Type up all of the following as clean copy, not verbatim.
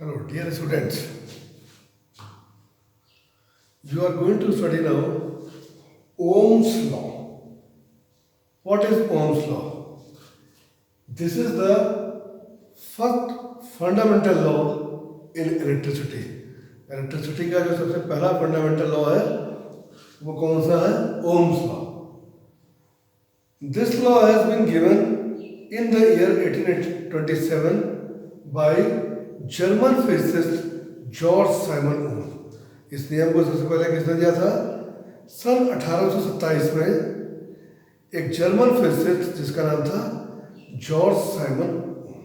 Hello, dear students. You are going to study now Ohm's law. What is Ohm's law? This is the first fundamental law in electricity. Electricity का जो सबसे पहला fundamental law है वो कौन सा है? Ohm's law. This law has been given in the year 1827 by German physicist George Simon Ohm. इस नियम को सबसे पहले किसने दिया था? सन 1827 में एक जर्मन फिजिसिस्ट जिसका नाम था जॉर्ज साइमन ओम.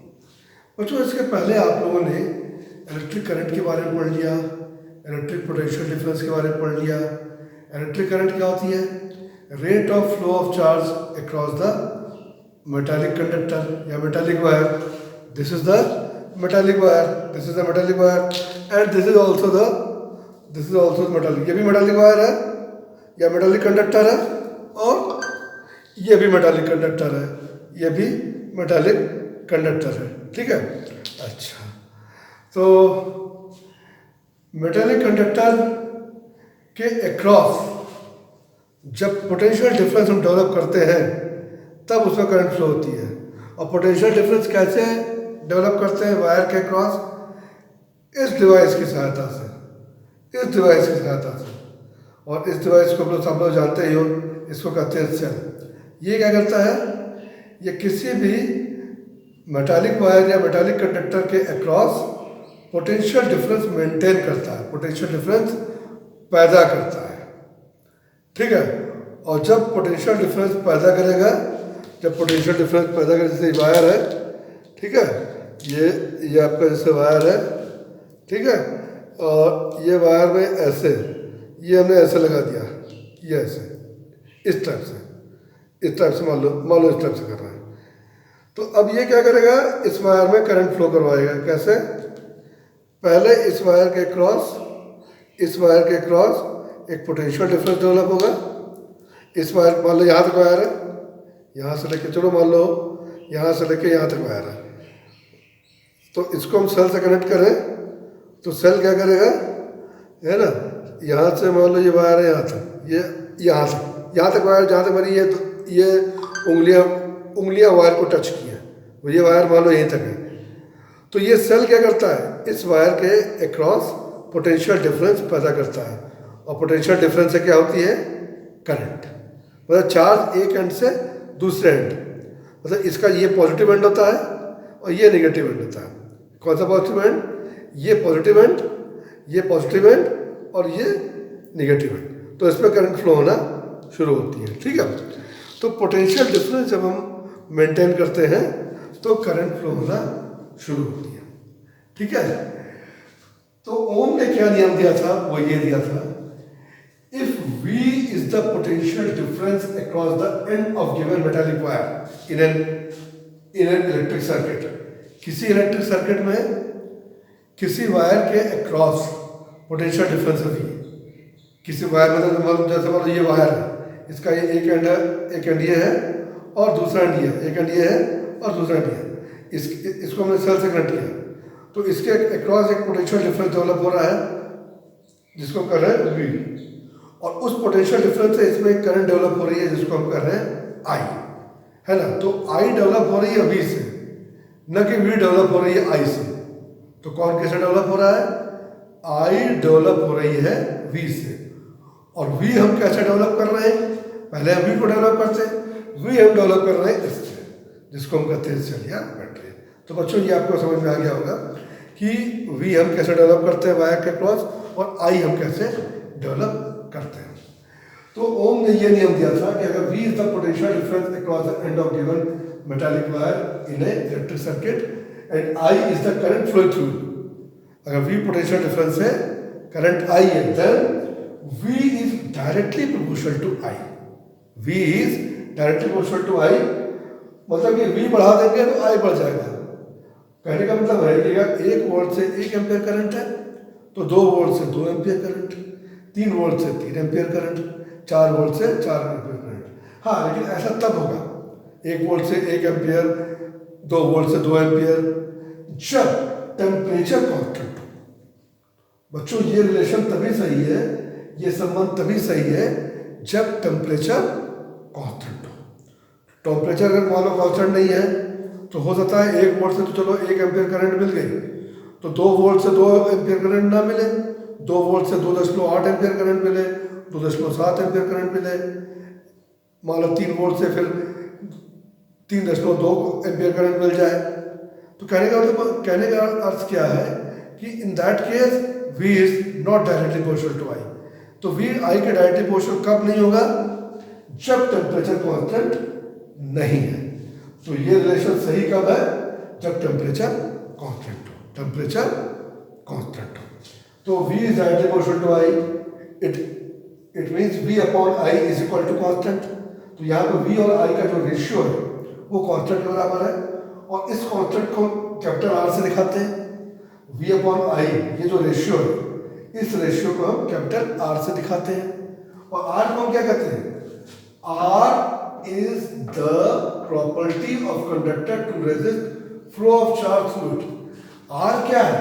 बच्चों, इसके पहले आप लोगों ने इलेक्ट्रिक करंट के बारे में पढ़ लिया, इलेक्ट्रिक पोटेंशियल डिफरेंस के बारे में पढ़ लिया. इलेक्ट्रिक करंट क्या होती है? Rate of flow of charge across the metallic conductor या metallic wire. This is the metallic wire, this is the metallic wire and this is also metallic. ये भी मेटालिक वायर है या मेटालिक कंडक्टर है और ये भी मेटालिक कंडक्टर है, ये भी मेटालिक कंडक्टर है. ठीक है. अच्छा, तो मेटालिक कंडक्टर के अक्रॉस जब पोटेंशियल डिफरेंस हम डेवलप करते हैं तब उसमें करंट फ्लो होती है. और पोटेंशियल डिफरेंस कैसे डेवलप करते हैं? वायर के अक्रॉस इस डिवाइस की सहायता से, इस डिवाइस की सहायता से. और इस डिवाइस को सब लोग जानते ही हो, इसको कहते हैं सेल. ये क्या करता है? ये किसी भी मेटालिक वायर या मेटालिक कंडक्टर के अक्रॉस पोटेंशियल डिफरेंस मेंटेन करता है, पोटेंशियल डिफरेंस पैदा करता है. ठीक है. और जब पोटेंशियल डिफरेंस पैदा करेगा, जब पोटेंशियल डिफरेंस पैदा करेगा, जैसे वायर है, ठीक है, ये आपका जैसे वायर है, ठीक है, और ये वायर में ऐसे, ये हमने ऐसे लगा दिया, ये ऐसे इस टाइप से, इस टाइप से मान लो इस टाइप से कर रहा है. तो अब ये क्या करेगा? इस वायर में करंट फ्लो करवाएगा. कैसे? पहले इस वायर के क्रॉस, इस वायर के क्रॉस एक पोटेंशियल डिफरेंस डेवलप होगा. इस वायर, मान लो यहाँ तक वायर है, यहाँ से लेके, चलो मान लो यहाँ से लेके यहाँ तक वायर है, तो इसको हम सेल से कनेक्ट करें तो सेल क्या करेगा, है ना, यहाँ से मान लो ये वायर है यहाँ तक, ये यहाँ तक वायर, जहाँ तक मेरी ये उंगलियाँ वायर को टच की है, और ये वायर मान लो यहीं तक है. तो ये सेल क्या करता है? इस वायर के अक्रॉस पोटेंशियल डिफरेंस पैदा करता है. और पोटेंशियल डिफरेंस से क्या होती है? करंट. मतलब चार्ज एक एंड से दूसरे एंड, मतलब इसका ये पॉजिटिव एंड होता है और ये नेगेटिव एंड होता है. कौन सा पॉजिटिव एंड? ये पॉजिटिव एंड, ये पॉजिटिव एंड और ये नेगेटिव एंड. तो इसमें करंट फ्लो होना शुरू होती है. ठीक है. तो पोटेंशियल डिफरेंस जब हम मेंटेन करते हैं तो करंट फ्लो होना शुरू होती है. ठीक है. तो ओम ने क्या नियम दिया था? वो ये दिया था, if V is the potential difference across the end of given metallic wire in an electric circuit. किसी इलेक्ट्रिक सर्किट में किसी वायर के अक्रॉस पोटेंशियल डिफरेंस है V. किसी वायर मतलब जैसे मान लो ये वायर है, इसका ये एक एंड है, एक एंड ये है और दूसरा एंड ये है, एक एंड ये है और दूसरा एंड ये है. इसको हमने सेल से कनेक्ट किया, तो इसके अक्रॉस एक पोटेंशियल डिफरेंस डेवलप हो रहा है जिसको कर रहे हैं V. और उस पोटेंशियल डिफरेंस से इसमें करंट डेवलप हो रही है जिसको हम कर रहे हैं I, है ना. तो I डेवलप हो रही है V से, न कि V डेवलप हो रही है I से. तो कौन कैसे डेवलप हो रहा है? I डेवलप हो रही है V से. और V हम कैसे डेवलप कर रहे हैं? पहले हम V को डेवलप करते हैं, V हम डेवलप कर रहे हैं इससे, जिसको हम कहते हैं सेल या बैटरी. तो बच्चों, ये आपको समझ में आ गया होगा कि V हम कैसे डेवलप करते हैं वायर के क्रॉस और I हम कैसे डेवलप करते हैं. तो ओम ने यह नियम दिया था कि अगर V is the potential difference across the end of given metallic wire in a electric circuit and I is the current flow through. अगर V पोटेंशियल डिफरेंस है, करंट I है, then V is directly proportional to I. V is directly proportional to I, मतलब कि V बढ़ा देंगे तो I बढ़ जाएगा. कहने का मतलब है कि 1 वोल्ट से 1 एम्पियर करंट है तो 2 वोल्ट से 2 एम्पियर करंट, 3 वोल्ट से 3 एम्पियर करंट, 4 वोल्ट से 4 एम्पियर करंट. हाँ, लेकिन ऐसा तब होगा 1 वोल्ट से 1 एम्पियर, 2 वोल्ट से 2 एम्पियर, जब टेम्परेचर कांस्टेंट हो। बच्चों ये रिलेशन तभी सही है, ये संबंध तभी सही है जब टेम्परेचर कांस्टेंट हो। टेम्परेचर अगर मान लो कांस्टेंट नहीं है तो हो सकता है 1 वोल्ट से तो चलो 1 एम्पियर करंट मिल गई, तो 2 वोल्ट से 2 एम्पियर करंट ना मिले, 2 वोल्ट से 2.8 एम्पियर करंट मिले, 2.7 एम्पियर करंट मिले, मान लो 3 वोल्ट से फिर 3.2 एम्पियर करंट मिल जाए। तो कहने का अर्थ क्या है कि in that case V is not directly proportional to I। तो V I के डायरेक्टली प्रोपोर्शनल कब नहीं होगा? जब टेम्परेचर कांस्टेंट नहीं है। तो ये रिलेशन सही कब है? जब टेम्परेचर कांस्टेंट हो, टेम्परेचर कांस्टेंट हो। तो V is directly proportional to I, it means V upon I is equal to constant. तो यहाँ पे V और I का जो रेशियो है वो कांस्टेंट के बराबर है, और इस कांस्टेंट को कैपिटल R से दिखाते हैं। V अपॉन I ये जो रेशियो है, इस रेशियो को हम कैपिटल R से दिखाते हैं। और R को हम क्या कहते हैं? R is the property of conductor to resist flow of charge fluid. R क्या है?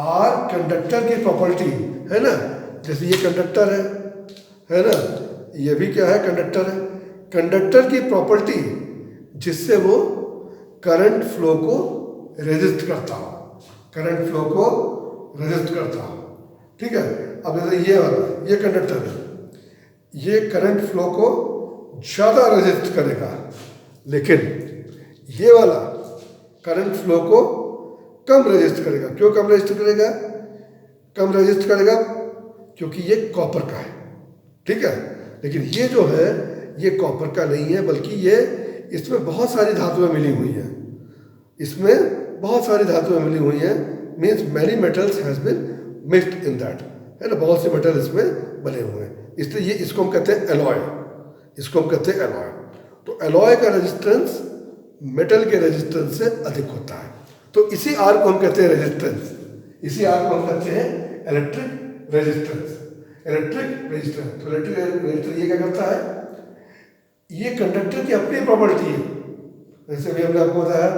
R कंडक्टर की प्रॉपर्टी है ना, जैसे ये कंडक्टर है ना, ये भी क्या है? कंडक्टर है। कंडक्टर की प्रॉपर्टी जिससे वो करंट फ्लो को रेजिस्ट करता हो, करंट फ्लो को रेजिस्ट करता हो। ठीक है, अब जैसे ये वाला, ये कंडक्टर है, ये करंट फ्लो को ज़्यादा रेजिस्ट करेगा, लेकिन ये वाला करंट फ्लो को कम रेजिस्ट करेगा। क्यों कम रेजिस्ट करेगा? कम रेजिस्ट करेगा क्योंकि ये कॉपर का है। ठीक है, लेकिन ये जो है ये कॉपर का नहीं है, बल्कि ये इसमें बहुत सारी धातुएं मिली हुई हैं, इसमें बहुत सारी धातुएं मिली हुई हैं, means many metals has been mixed in that, है ना, बहुत से मेटल इसमें बने हुए हैं। इसलिए ये इसको हम कहते हैं एलॉय, इसको हम कहते हैं एलॉय। तो एलॉय का रेजिस्टेंस मेटल के रेजिस्टेंस से अधिक होता है। तो इसी आर को हम कहते हैं रेजिस्टेंस, इसी आर को हम कहते हैं इलेक्ट्रिक रेजिस्टेंस, इलेक्ट्रिक रेजिस्टेंस। तो इलेक्ट्रिक रेजिस्टेंस ये क्या करता है? ये कंडक्टर की अपनी प्रॉपर्टी है। जैसे भी हमने आपको बताया,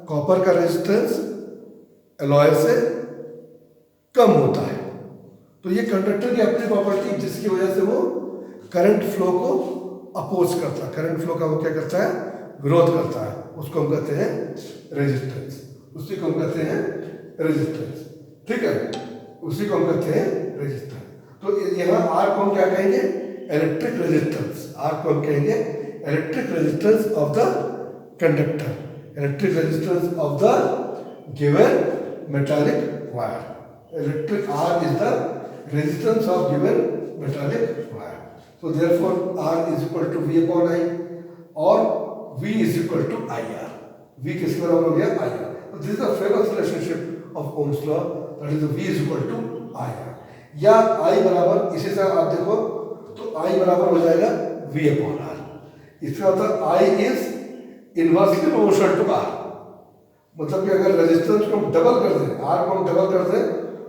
कॉपर का रेजिस्टेंस एलॉय से कम होता है, तो ये कंडक्टर की अपनी प्रॉपर्टी जिसकी वजह से वो करंट फ्लो को अपोज करता है, करंट फ्लो का वो क्या करता है? विरोध करता है। उसको हम कहते हैं रेजिस्टेंस, उसी को हम कहते हैं रेजिस्टेंस। ठीक है, उसी को हम कहते हैं रेजिस्टेंस। तो यहाँ आर को हम क्या कहेंगे? Electric resistance. आर को हम कहेंगे electric resistance of the conductor, electric resistance of the given metallic wire. Electric R is the resistance of given metallic wire. So therefore R is equal to V upon I, or V is equal to IR. V किसके बराबर हो गया? IR. So this is the famous relationship of Ohm's law, that is V is equal to IR. या I बराबर, इसी से आप देखो तो I बराबर हो जाएगा V upon R। इसका मतलब I is inversely proportional to R। मतलब कि अगर रेजिस्टेंस को हम डबल कर दें, R को हम डबल कर दें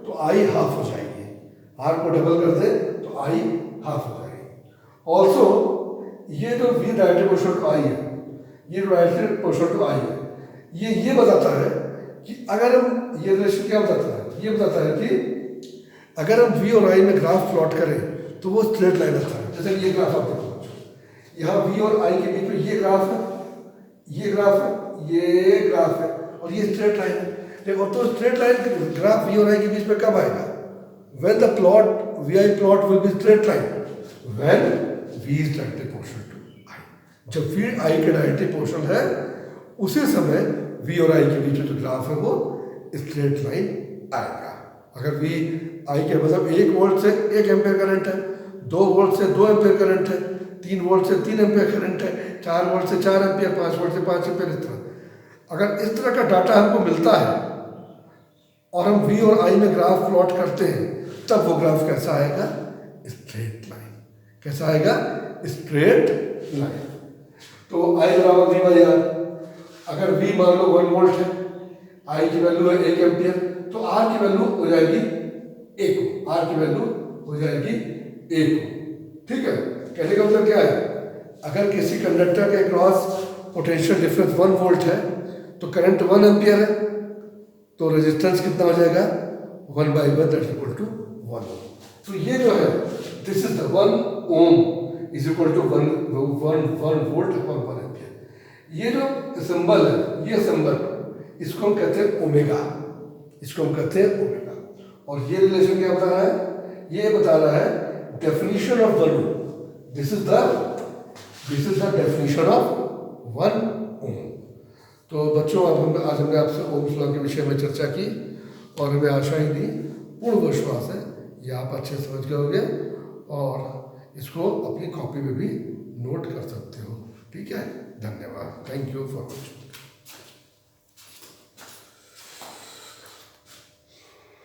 तो I हाफ हो जाएगी, R को डबल कर दे तो I हाफ हो जाएगी। ऑल्सो ये जो V directly proportional to I है, ये जो डायरेक्टली प्रोपोर्शनल टू I है, ये बताता है कि अगर हम, ये रिलेशन क्या बताता है? ये बताता है कि अगर हम V और I में ग्राफ प्लॉट करें तो वो स्ट्रेट लाइन आता है। जैसे ये ग्राफ आप देखो, यहाँ V और I के बीच में ये ग्राफ है, ये ग्राफ है, ये ग्राफ है, और ये स्ट्रेट लाइन है। देखो तो स्ट्रेट लाइन ग्राफ V और I के बीच में कब आएगा? When the plot VI plot will be straight line, when V is directly proportional to I। जब V I के डायरेक्टली प्रोपोर्शनल है उसी समय V और I के बीच में जो ग्राफ है वो स्ट्रेट लाइन आएगा। अगर V I के मतलब 1 वोल्ट से 1 एम्पियर करंट है, 2 वोल्ट से 2 एम्पियर करंट है, 3 वोल्ट से 3 एम्पियर करंट है, 4 वोल्ट से 4 एम्पियर, 5 वोल्ट से 5 एम्पियर, इस तरह अगर इस तरह का डाटा हमको मिलता है और हम V और I में ग्राफ प्लॉट करते हैं, तब वो ग्राफ कैसा आएगा? Straight line. कैसा आएगा? Straight line. तो I बराबर V बाई R। अगर V मान लो 1 वोल्ट है, I की वैल्यू है 1 एम्पियर, तो R की वैल्यू हो जाएगी 1, R की वैल्यू हो जाएगी 1। ठीक है, कहने का मतलब क्या है? अगर किसी कंडक्टर के क्रॉस पोटेंशियल डिफरेंस 1 वोल्ट है तो करंट 1 एम्पियर है, तो रेजिस्टेंस कितना हो जाएगा 1/1 दैट इक्वल टू 1 ओम। तो ये जो है this is the 1 ohm is equal to 1 volt upon 1 ampere. ये जो सिंबल है, ये सिंबल इसको हम कहते हैं ओमेगा, इसको हम कहते हैं ओमेगा। और ये रिलेशन क्या बता रहा है? ये बता रहा है definition of value. This is the definition of 1 ओम। तो बच्चों आज हमने आपसे ओम्स लॉ के विषय में चर्चा की और हमें आशा ही नहीं, पूर्ण विश्वास है ये आप अच्छे समझ गए होंगे और इसको अपनी कॉपी में भी नोट कर सकते हो। ठीक है, धन्यवाद, थैंक यू फॉर वॉचिंग।